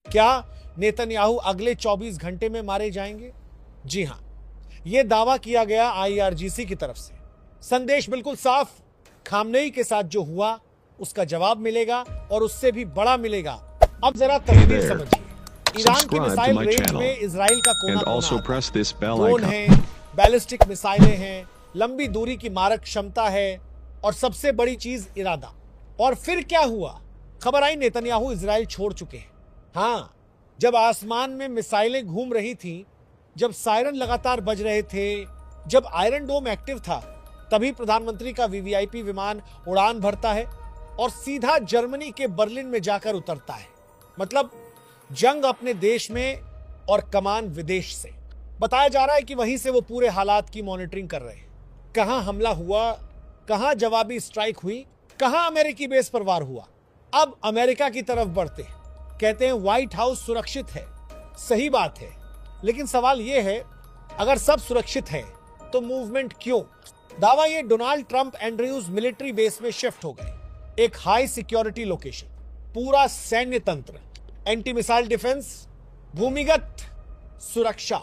क्या नेतन्याहू अगले 24 घंटे में मारे जाएंगे? जी हां, यह दावा किया गया आईआरजीसी की तरफ से। संदेश बिल्कुल साफ, खामनेई के साथ जो हुआ उसका जवाब मिलेगा और उससे भी बड़ा मिलेगा। अब जरा तस्वीर समझिए। ईरान की मिसाइल रेंज में इजराइल का कोना कोना, ड्रोन है, बैलिस्टिक मिसाइलें हैं, लंबी दूरी की मारक क्षमता है और सबसे बड़ी चीज इरादा। और फिर क्या हुआ? खबर आई नेतन्याहू इजराइल छोड़ चुके हैं। हां, जब आसमान में मिसाइलें घूम रही थीं, जब सायरन लगातार बज रहे थे, जब आयरन डोम एक्टिव था, तभी प्रधानमंत्री का वीवीआईपी विमान उड़ान भरता है और सीधा जर्मनी के बर्लिन में जाकर उतरता है। मतलब जंग अपने देश में और कमान विदेश से। बताया जा रहा है कि वहीं से वो पूरे हालात की मॉनिटरिंग कर रहे हैं। कहां हमला हुआ, कहां जवाबी स्ट्राइक हुई, कहां अमेरिकी बेस पर वार हुआ। अब अमेरिका की तरफ बढ़ते हैं। कहते हैं व्हाइट हाउस सुरक्षित है। सही बात है, लेकिन सवाल यह है, अगर सब सुरक्षित है तो मूवमेंट क्यों? दावा ये Donald Trump Andrews military base में शिफ्ट हो गए। एक हाई सिक्योरिटी लोकेशन, पूरा सैन्य तंत्र, एंटी मिसाइल डिफेंस, भूमिगत सुरक्षा,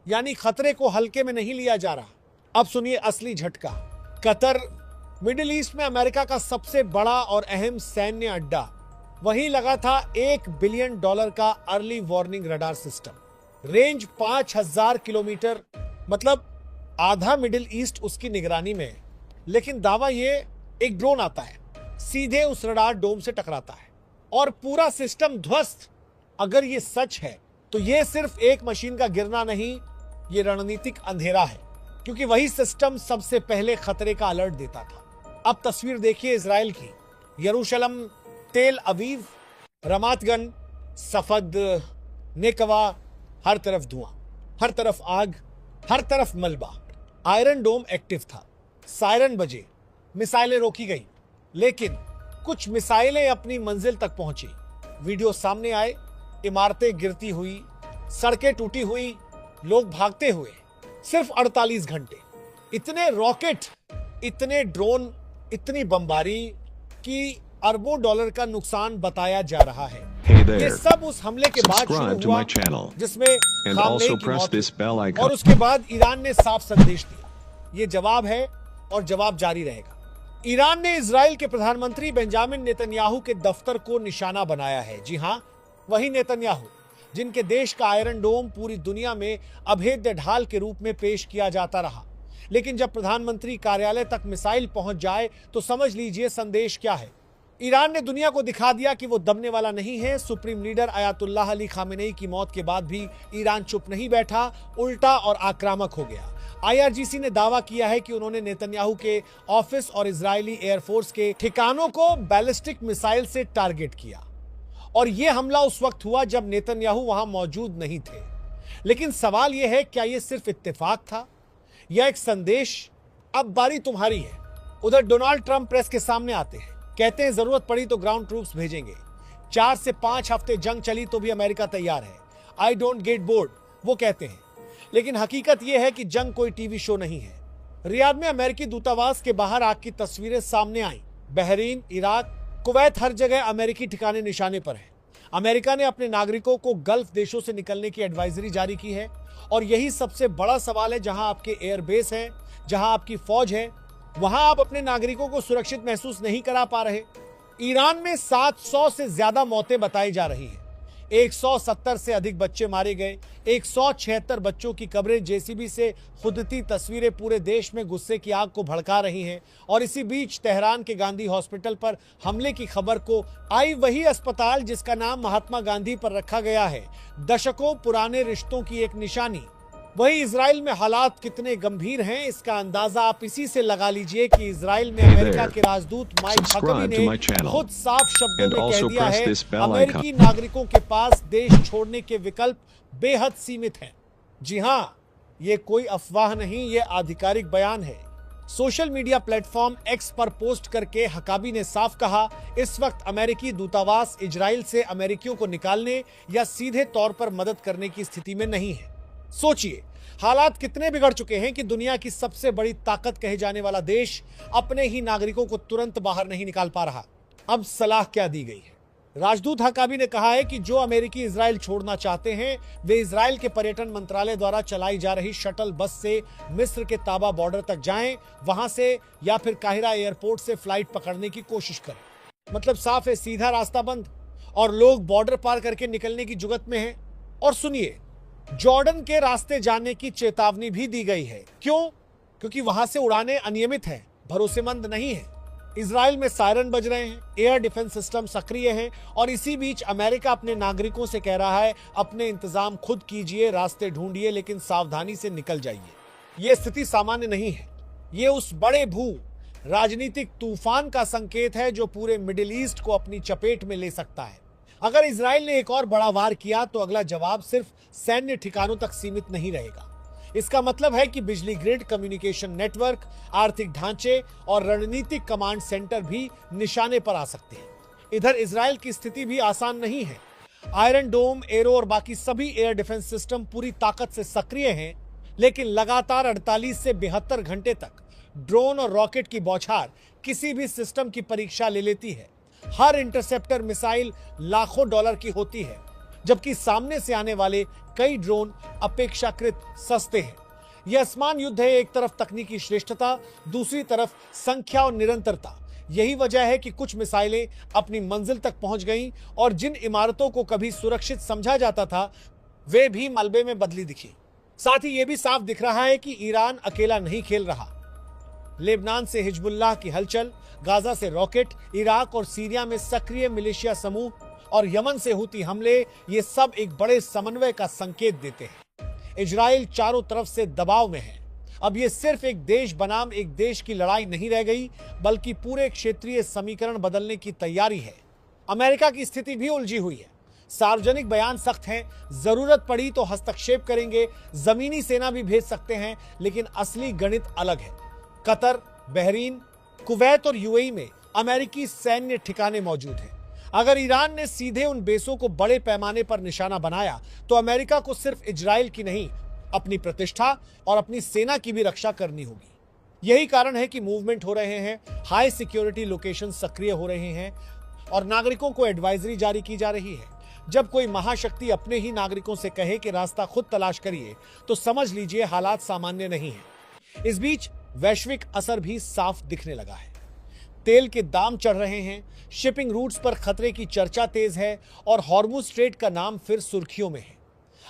यानी खतरे को हल्के में नहीं लिया जा रहा। अब सुनिए असली झटका। कतर, मिडिल ईस्ट में अमेरिका का सबसे बड़ा और अहम सैन्य अड्डा, वहीं लगा था $1 बिलियन का early warning radar system. Range 5000 kilometre, मतलब आधा मिडिल ईस्ट उसकी निगरानी में। लेकिन दावा ये, एक ड्रोन आता है, सीधे उस रडार डोम से टकराता है और पूरा सिस्टम ध्वस्त। अगर ये सच है तो ये सिर्फ एक मशीन का गिरना नहीं, ये रणनीतिक अंधेरा है, क्योंकि वही सिस्टम सबसे पहले खतरे का अलर्ट देता था। अब तस्वीर देखिए इजराइल की। यरूशलम, तेल अवीव, रमात गन, सफद, नेकवा, हर तरफ धुआं, हर तरफ आग, हर तरफ मलबा। आयरन डोम एक्टिव था, सायरन बजे, मिसाइलें रोकी गई, लेकिन कुछ मिसाइलें अपनी मंजिल तक पहुंची। वीडियो सामने आए, इमारतें गिरती हुई, सड़कें टूटी हुई, लोग भागते हुए। सिर्फ 48 घंटे, इतने रॉकेट, इतने ड्रोन, इतनी बमबारी कि अरबों डॉलर का नुकसान बताया जा रहा है। ये सब उस हमले के बाद शुरू हुआ जिसमें खामनेई की मौत हुई। और उसके बाद ईरान ने साफ संदेश दिया, ये जवाब है और जवाब जारी रहेगा। ईरान ने इजराइल के प्रधानमंत्री बेंजामिन नेतन्याहू के दफ्तर को निशाना बनाया है। जी हां, वही नेतन्याहू जिनके देश का आयरन डोम पूरी दुनिया में अभेद्य ढाल के रूप में पेश किया जाता रहा। लेकिन जब प्रधानमंत्री कार्यालय तक मिसाइल पहुंच जाए तो समझ लीजिए संदेश क्या है। ईरान ने दुनिया को दिखा दिया कि वो दबने वाला नहीं है। Supreme leader Ayatollah Ali Khamenei की मौत के बाद भी ईरान चुप नहीं बैठा, उल्टा और आक्रामक हो गया। आईआरजीसी ने दावा किया है कि उन्होंने नेतन्याहू के ऑफिस और इजरायली एयरफोर्स के ठिकानों को बैलिस्टिक मिसाइल से टारगेट किया। और यह हमला उस वक्त हुआ जब नेतन्याहू वहां मौजूद नहीं थे। लेकिन सवाल यह है, क्या यह सिर्फ इत्तेफाक था या एक संदेश? अब बारी तुम्हारी है। उधर डोनाल्ड ट्रंप प्रेस के सामने आते हैं, कहते हैं जरूरत पड़ी तो ग्राउंड ट्रूप्स भेजेंगे। 4 से 5 हफ्ते जंग चली तो भी अमेरिका तैयार है। आई डोंट गेट बोर्ड, वो कहते हैं। लेकिन हकीकत यह है कि जंग कोई टीवी शो नहीं है। रियाद में अमेरिकी दूतावास के बाहर आग की तस्वीरें सामने आई। बहरीन, इराक, कुवैत, हर जगह अमेरिकी ठिकाने निशाने पर हैं। अमेरिका ने अपने नागरिकों को गल्फ देशों से निकलने की एडवाइजरी जारी की है। और यही सबसे बड़ा सवाल है, जहां आपके एयरबेस है, जहां आपकी फौज है, वहां आप अपने नागरिकों को सुरक्षित महसूस नहीं करा पा रहे। ईरान में 700 से ज्यादा मौतें बताई जा रही हैं। 170 से अधिक बच्चे मारे गए। 176 बच्चों की कब्रें जेसीबी से खुदती तस्वीरें पूरे देश में गुस्से की आग को भड़का रही हैं। और इसी बीच तेहरान के गांधी हॉस्पिटल पर हमले की खबर को आई, वही अस्पताल जिसका नाम महात्मा गांधी पर रखा गया है, दशकों पुराने रिश्तों की एक निशानी। वही इजराइल में हालात कितने गंभीर हैं, इसका अंदाजा आप इसी से लगा लीजिए कि इजराइल में अमेरिका के राजदूत माइक हकबी ने खुद साफ शब्दों में कह दिया है, अमेरिकी नागरिकों के पास देश छोड़ने के विकल्प बेहद सीमित हैं। जी हां, ये कोई अफवाह नहीं, ये आधिकारिक बयान है। सोशल मीडिया प्लेटफॉर्म एक्स पर पोस्ट करके हकाबी ने साफ कहा, इस वक्त अमेरिकी दूतावास इजराइल से अमेरिकियों को निकालने या सीधे तौर पर मदद करने की स्थिति में नहीं है। सोचिए, हालात कितने बिगड़ चुके हैं कि दुनिया की सबसे बड़ी ताकत कहे जाने वाला देश अपने ही नागरिकों को तुरंत बाहर नहीं निकाल पा रहा। अब सलाह क्या दी गई है? राजदूत हकाबी ने कहा है कि जो अमेरिकी इजराइल छोड़ना चाहते हैं वे इजराइल के पर्यटन मंत्रालय द्वारा चलाई जा रही शटल बस से मिस्र के ताबा बॉर्डर तक जाएं, वहां से या फिर काहिरा एयरपोर्ट से फ्लाइट पकड़ने की कोशिश करें। मतलब साफ है, सीधा रास्ता बंद और लोग बॉर्डर पार करके निकलने की जुगत में हैं। और सुनिए, जॉर्डन के रास्ते जाने की चेतावनी भी दी गई है। क्यों? क्योंकि वहां से उड़ानें अनियमित हैं, भरोसेमंद नहीं है। इजराइल में सायरन बज रहे हैं, एयर डिफेंस सिस्टम सक्रिय है और इसी बीच अमेरिका अपने नागरिकों से कह रहा है अपने इंतजाम खुद कीजिए, रास्ते ढूंढिए, लेकिन सावधानी से निकल जाइए। यह स्थिति सामान्य नहीं है। ये उस बड़े भू राजनीतिक तूफान का संकेत है जो पूरे मिडिल ईस्ट को अपनी चपेट में ले सकता है। अगर इजराइल ने एक और बड़ा वार किया तो अगला जवाब सिर्फ सैन्य ठिकानों तक सीमित नहीं रहेगा। इसका मतलब है कि बिजली ग्रिड, कम्युनिकेशन नेटवर्क, आर्थिक ढांचे और रणनीतिक कमांड सेंटर भी निशाने पर आ सकते हैं। इधर इजराइल की स्थिति भी आसान नहीं है। आयरन डोम, एरो और बाकी सभी एयर डिफेंस सिस्टम पूरी ताकत से सक्रिय हैं, लेकिन लगातार 48 से 72 घंटे तक ड्रोन और रॉकेट की बौछार किसी भी सिस्टम की परीक्षा ले लेती है। हर इंटरसेप्टर मिसाइल लाखों डॉलर की होती है, जबकि सामने से आने वाले कई ड्रोन अपेक्षाकृत सस्ते हैं। यह आसमान युद्ध है, एक तरफ तकनीकी श्रेष्ठता, दूसरी तरफ संख्या और निरंतरता। यही वजह है कि कुछ मिसाइलें अपनी मंजिल तक पहुंच गईं और जिन इमारतों को कभी सुरक्षित समझा जाता था वे भी मलबे में बदली दिखी। साथ ही यह भी साफ दिख रहा है कि ईरान अकेला नहीं खेल रहा। लेबनान से हिजबुल्लाह की हलचल, गाजा से रॉकेट, इराक और सीरिया में सक्रिय मिलिशिया समूह और यमन से हुती हमले, ये सब एक बड़े समन्वय का संकेत देते हैं। इजराइल चारों तरफ से दबाव में है। अब ये सिर्फ एक देश बनाम एक देश की लड़ाई नहीं रह गई, बल्कि पूरे क्षेत्रीय समीकरण बदलने की तैयारी है। अमेरिका की स्थिति भी उलझी हुई है। सार्वजनिक बयान सख्त हैं, जरूरत पड़ी तो हस्तक्षेप करेंगे, जमीनी सेना भी भेज सकते हैं, लेकिन असली गणित अलग है। कतर, बहरीन, कुवैत और यूएई में अमेरिकी सैन्य ठिकाने मौजूद हैं। अगर ईरान ने सीधे उन बेसों को बड़े पैमाने पर निशाना बनाया तो अमेरिका को सिर्फ इजराइल की नहीं, अपनी प्रतिष्ठा और अपनी सेना की भी रक्षा करनी होगी। यही कारण है कि मूवमेंट हो रहे हैं, हाई सिक्योरिटी लोकेशन सक्रिय हो रहे हैं और नागरिकों को एडवाइजरी जारी की जा रही है। जब कोई महाशक्ति अपने ही नागरिकों से कहे कि रास्ता खुद तलाश करिए, तो समझ लीजिए हालात सामान्य नहीं है। इस बीच वैश्विक असर भी साफ दिखने लगा है। तेल के दाम चढ़ रहे हैं, शिपिंग रूट्स पर खतरे की चर्चा तेज है और हॉर्मुज स्ट्रेट का नाम फिर सुर्खियों में है।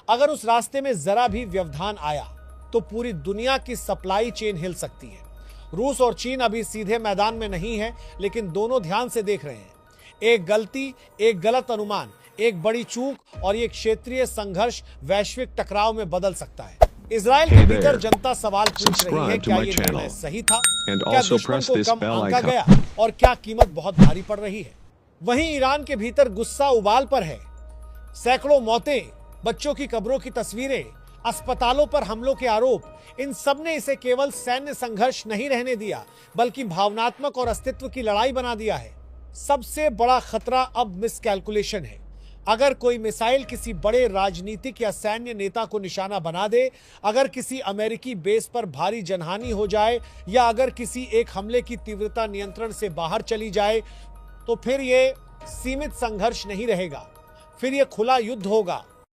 अगर उस रास्ते में जरा भी व्यवधान आया तो पूरी दुनिया की सप्लाई चेन हिल सकती है। रूस और चीन अभी सीधे मैदान में नहीं है, लेकिन दोनों ध्यान से देख रहे हैं। एक गलती, एक गलत अनुमान, एक बड़ी चूक और ये क्षेत्रीय संघर्ष वैश्विक टकराव में बदल सकता है। इजराइल के भीतर जनता सवाल पूछ रही है, क्या ये निर्णय सही था? क्या दुश्मन को कम आंका गया और क्या कीमत बहुत भारी पड़ रही है? वहीं ईरान के भीतर गुस्सा उबाल पर है। सैकड़ों मौतें, बच्चों की कब्रों की तस्वीरें, अस्पतालों पर हमलों के आरोप, इन सब ने इसे केवल सैन्य संघर्ष नहीं रहने दिया, बल्कि भावनात्मक और अस्तित्व की लड़ाई बना दिया है। सबसे बड़ा खतरा अब मिसकैलकुलेशन है। अगर कोई मिसाइल किसी बड़े राजनीतिक या सैन्य नेता को निशाना बना दे, अगर किसी अमेरिकी बेस पर भारी जनहानि हो जाए या अगर किसी एक हमले की तीव्रता नियंत्रण से बाहर चली जाए, तो फिर यह सीमित संघर्ष नहीं रहेगा, फिर यह खुला युद्ध होगा।